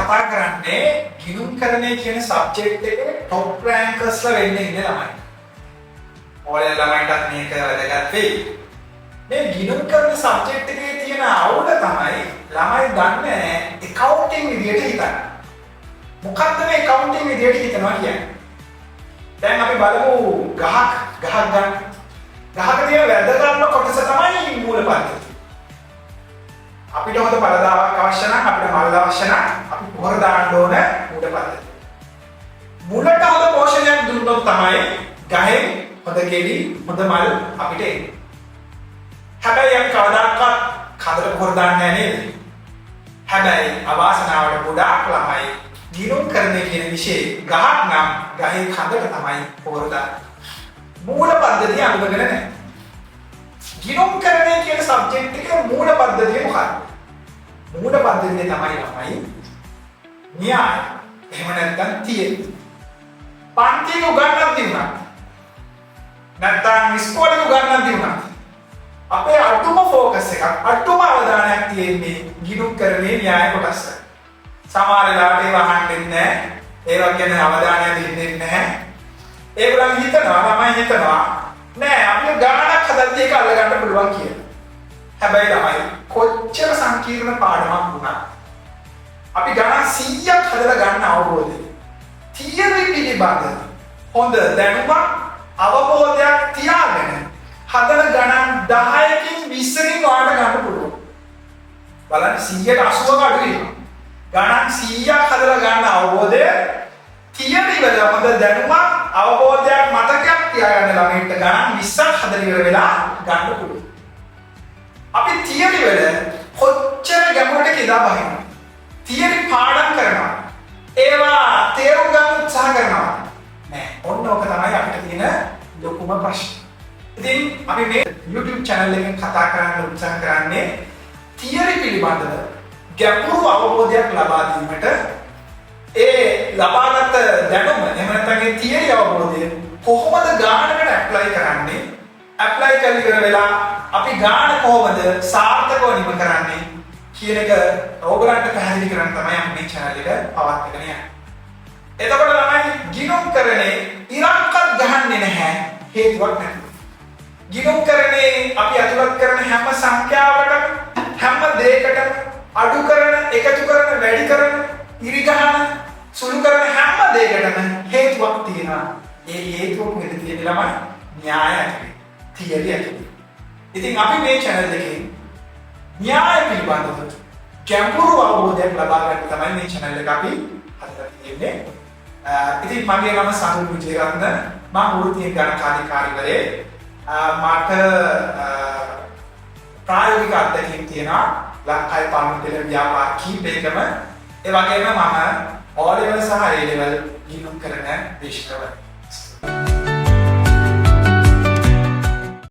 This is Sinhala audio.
කතා කරන්නේ ගිණුම්කරණය කියන සබ්ජෙක්ට් එකේ টොප් රෑන්කර්ස්ලා වෙන්න ඉන්න ළමයි. ඔයාලා ළමයින්ටත් මේක වැදගත් වෙයි. මේ ගිණුම්කරණ සබ්ජෙක්ට් එකේ තියෙන අවුල තමයි ළමයි දන්නේ ඇකවුන්ටිං විදියට හිතන්න. මොකක්ද මේ ඇකවුන්ටිං විදියට හිතනවා කියන්නේ? දැන් අපි බලමු ගහක් ගන්න. ගහක තියෙන වැදගත්ම කොටස තමයි මූල පද්ධතිය. අපිට හොඳ පළදාවක් අවශ්‍ය නම් අපිට මල් අවශ්‍ය නම් අපි පොහොර දාන්න ඕන මූල පද්ධතිය. මූලට හොඳ පෝෂණයක් දුන්නොත් තමයි ගහෙන් හොඳ ගෙඩි හොඳ මල් අපිට එන්නේ. හැබැයි අපි කවදාකවත් කඳට පොහොර දාන්නේ නැහැ නේද? හැබැයි අවාසනාවට ගොඩාක් ළමයි ගිණුම්කරණය කියන විෂයේ ගහක් නම් ගහේ කඳට තමයි පොහොර දාන්නේ. මූල පද්ධතිය අනුගමනය නැහැ. ගිණුම්කරණය කියන සබ්ජෙක්ට් එකේ මූල පද්ධතිය මොකක්ද? මූල පද්ධතිය තමයි ළමයි න්‍යාය. එහෙම නැත්නම් තියෙන්නේ. පන්තියේ උගන්වන්න තිබුණා. නැත්නම් ඉස්කෝලේ උගන්වන්න තිබුණා. අපේ අටුම ફોකස් එකක් අටුම අවධානයක් තියෙන්නේ ගිණුම්කරණයේ න්‍යාය කොටස. සමහර වෙලාවට ඒව අහන්නේ නැහැ. ඒවා ගැන අවධානය දෙන්නේ නැහැ. ඒගොල්ලන් හිතනවා ළමයි හිතනවා නෑ අපිට ගානක් හදද්දී ඒක අල්ලගන්න පුළුවන් කියලා. හැබැයි ළමයි කොච්චර සංකීර්ණ පාඩමක් වුණත් අපි ගණන් 100ක් හදලා ගන්න අවබෝධය. තියරි පිළිබඳ හොඳ දැනුමක් අවබෝධයක් තියාගෙන හදන ගණන් 10කින් 20කින් වාට ගන්න පුළුවන්. බලන්න 100ට 80ක අඩු වෙනවා. ගණන් 100ක් හදලා ගන්න අවබෝධය තියරි වල හොඳ දැනුමක් අවබෝධයක් මතකයක් තියාගන්න ළමයින්ට ගණන් 20ක් හදලා ඉවර වෙලා ගන්න පුළුවන්. අපි තියරි වල කොච්චර ගැඹුරට කිදා බහිනවා. තියරි පාඩම් කරනවා. ඒවා තේරුම් ගන්න උත්සාහ කරනවා. නෑ. ඔන්න ඔක තමයි අපිට තියෙන ලොකුම ප්‍රශ්නේ. ඉතින් අපි මේ YouTube channel එකෙන් කතා කරන්න උත්සාහ කරන්නේ තියරි පිළිබඳව ගැඹුරු අවබෝධයක් ලබා දීමට ඒ ලබාගත් දැනුම එහෙම නැත්නම් ඒ තියරි අවබෝධය කොහොමද ගානකට ඇප්ලයි කරන්නේ? ඇප්ලයි කරලා ඉවර වෙලා අපි ගාන කොහොමද සාර්ථකව නිම කරන්නේ කියන එක ඕගලන්ට පැහැදිලි කරන්න තමයි අපි මේ channel එක පවත්වාගෙන යන්නේ. එතකොට ළමයි ගිණුම්කරණේ ඉරක්කත් ගහන්නේ නැහැ හේතුවක් නැතුව. ගිණුම්කරණේ අපි අතුලත් කරන හැම සංඛ්‍යාවකටම හැම දෙයකටම අඩු කරන, එකතු කරන, වැඩි කරන, ඉරි ගහන, සුළු කරන හැම දෙයකටම හේතුවක් තියෙනවා. ඒ හේතුව මොකද තියෙන්නේ ළමයි? න්‍යාය ඇතුලේ. තියරි ඇතුලේ. ඉතින් අපි මේ channel එකේ න්‍යාය පිළිබඳව ගැඹුරු අවබෝධයක් ලබා ගන්න තමයි මේ channel එක අපි හදලා තියෙන්නේ. ඉතින් මගේ නම සඳු විජේරත්න. මම වෘත්තීය ගණකාධිකාරීවරේ. මට ප්‍රායෝගික අත්දැකීම් තියෙනවා. ලංකාවේ පාරමිතල ව්‍යාපාර කීපයකම. ඒ වගේම මම O level සහ A level ගිණුම්කරණ දේශකවරයෙක්.